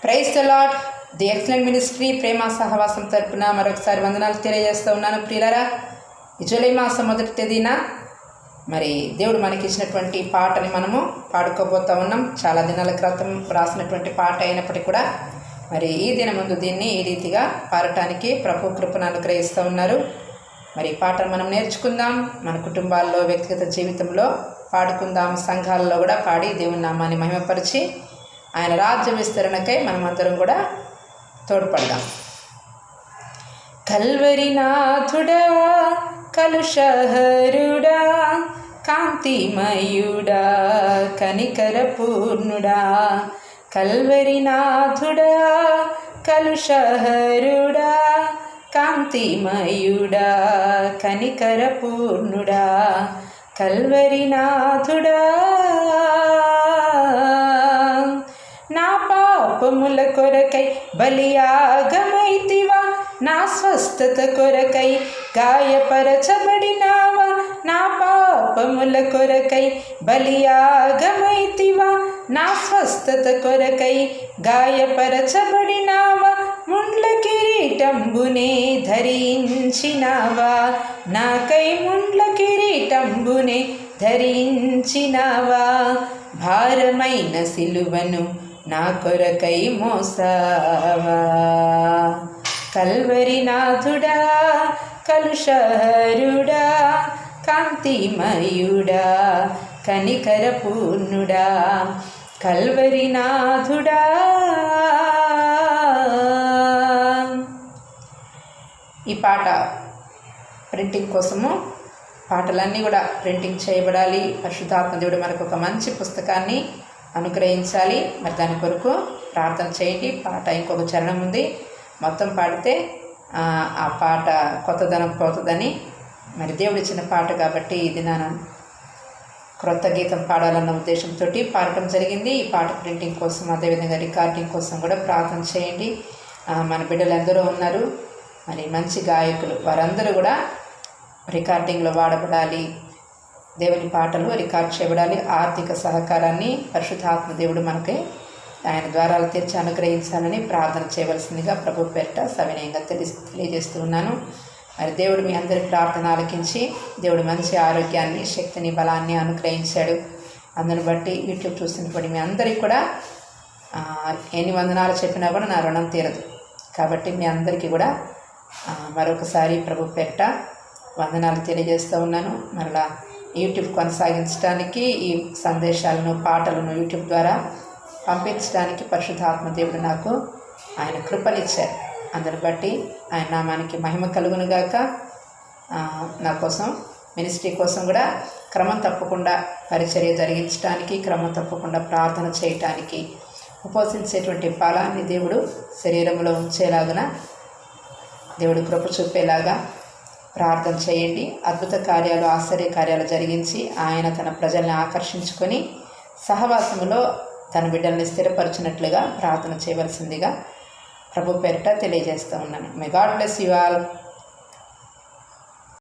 Praise the lord. The excellent ministry ప్రేమ సహవాసం తరపున మరొకసారి వందనాలు తెలియజేస్తూ ఉన్నాను. ప్రియులారా, ఈ జూలై మాసం మొదటి తేదీన మరి దేవుడు మనకి ఇచ్చినటువంటి పాటని మనము పాడుకోబోతూ ఉన్నాం. చాలా దినాల క్రితం రాసినటువంటి పాట అయినప్పటికీ కూడా మరి ఈ దిన ముందు దీన్ని ఈ రీతిగా పాడటానికి ప్రభు కృపను అనుగ్రహిస్తూ ఉన్నారు. మరి ఈ పాటను మనం నేర్చుకుందాం, మన కుటుంబాల్లో, వ్యక్తిగత జీవితంలో పాడుకుందాం, సంఘాలలో కూడా పాడి దేవుని నామాన్ని మహిమపరిచి ఆయన రాజ్య విస్తరణకై మనమందరం కూడా తోడ్పడదాం. కల్వరినాథుడా, కలుషహరుడా, కాంతిమయుడా, కనికర పూర్ణుడా. కల్వరినాథుడా, కలుషహరుడా, కాంతిమయుడా, కనికర పూర్ణుడా. కల్వరినాథుడా, నా పాపముల కొరకై బలియాగమైతివా, నా స్వస్థత కొరకై గాయపరచబడినావా. నా పాపముల కొరకై బలియాగమైతివా, నా స్వస్థత కొరకై గాయపరచబడినావా. ముండ్ల కిరీటంబునే ధరించినావా, నాకై ముండ్ల కిరీటంబునే ధరించినావా. భారమైన సిలువను నా కొరకై మోసావా. కల్వరినాథుడా, కలుషహరుడా, కాంతిమయుడా, కనికర పూర్ణుడా. కల్వరినాథుడా. ఈ పాట ప్రింటింగ్ కోసము పాటలన్నీ కూడా ప్రింటింగ్ చేయబడాలి. పరిశుద్ధాత్మ దేవుడు మనకు ఒక మంచి పుస్తకాన్ని అనుగ్రహించాలి. మరి దాని కొరకు ప్రార్థన చేయండి. పాట ఇంకొక చరణం ఉంది, మొత్తం పాడితే ఆ పాట కొత్తదనం పోతుందని మరి దేవుడు ఇచ్చిన పాట కాబట్టి ఇది నా క్రొత్త గీతం పాడాలన్న ఉద్దేశంతో పాడటం జరిగింది. ఈ పాట ప్రింటింగ్ కోసం, అదేవిధంగా రికార్డింగ్ కోసం కూడా ప్రార్థన చేయండి. మన బిడ్డలు ఎందరో ఉన్నారు, మరి మంచి గాయకులు, వారందరూ కూడా రికార్డింగ్లో వాడబడాలి. దేవుని పాటలు రికార్డ్ చేయబడాలి. ఆర్థిక సహకారాన్ని పరిశుద్ధాత్మ దేవుడు మనకి ఆయన ద్వారాలు తెరిచి అనుగ్రహించాలని ప్రార్థన చేయవలసిందిగా ప్రభు పేరిట సవినయంగా తెలియజేస్తూ ఉన్నాను. మరి దేవుడు మీ అందరి ప్రార్థన ఆలకించి దేవుడు మంచి ఆరోగ్యాన్ని, శక్తిని, బలాన్ని అనుగ్రహించాడు. అందును బట్టి యూట్యూబ్ చూస్తున్నప్పుడు మీ అందరికీ కూడా ఎన్ని వందనాలు చెప్పినా కూడా నా రుణం తీరదు. కాబట్టి మీ అందరికీ కూడా మరొకసారి ప్రభు పేరిట వందనాలు తెలియజేస్తూ ఉన్నాను. మరలా యూట్యూబ్ కొనసాగించడానికి, ఈ సందేశాలను, పాటలను యూట్యూబ్ ద్వారా పంపించడానికి పరిశుద్ధాత్మ దేవుడు నాకు ఆయన కృపనిచ్చారు. అందుని బట్టి ఆయన నామానికి మహిమ కలుగునుగాక. నా కోసం, మినిస్ట్రీ కోసం కూడా క్రమం తప్పకుండా పరిచర్య జరిగించడానికి, క్రమం తప్పకుండా ప్రార్థన చేయటానికి, ఉపవసించేటువంటి ఫలాన్ని దేవుడు శరీరంలో ఉంచేలాగున దేవుడు కృప చూపేలాగా ప్రార్థన చేయండి. అద్భుత కార్యాలు, ఆశ్చర్య కార్యాలు జరిగించి ఆయన తన ప్రజల్ని ఆకర్షించుకొని సహవాసములో తన బిడ్డల్ని స్థిరపరిచినట్లుగా ప్రార్థన చేయవలసిందిగా ప్రభు పేరిట తెలియజేస్తూ ఉన్నాను. May God bless you all.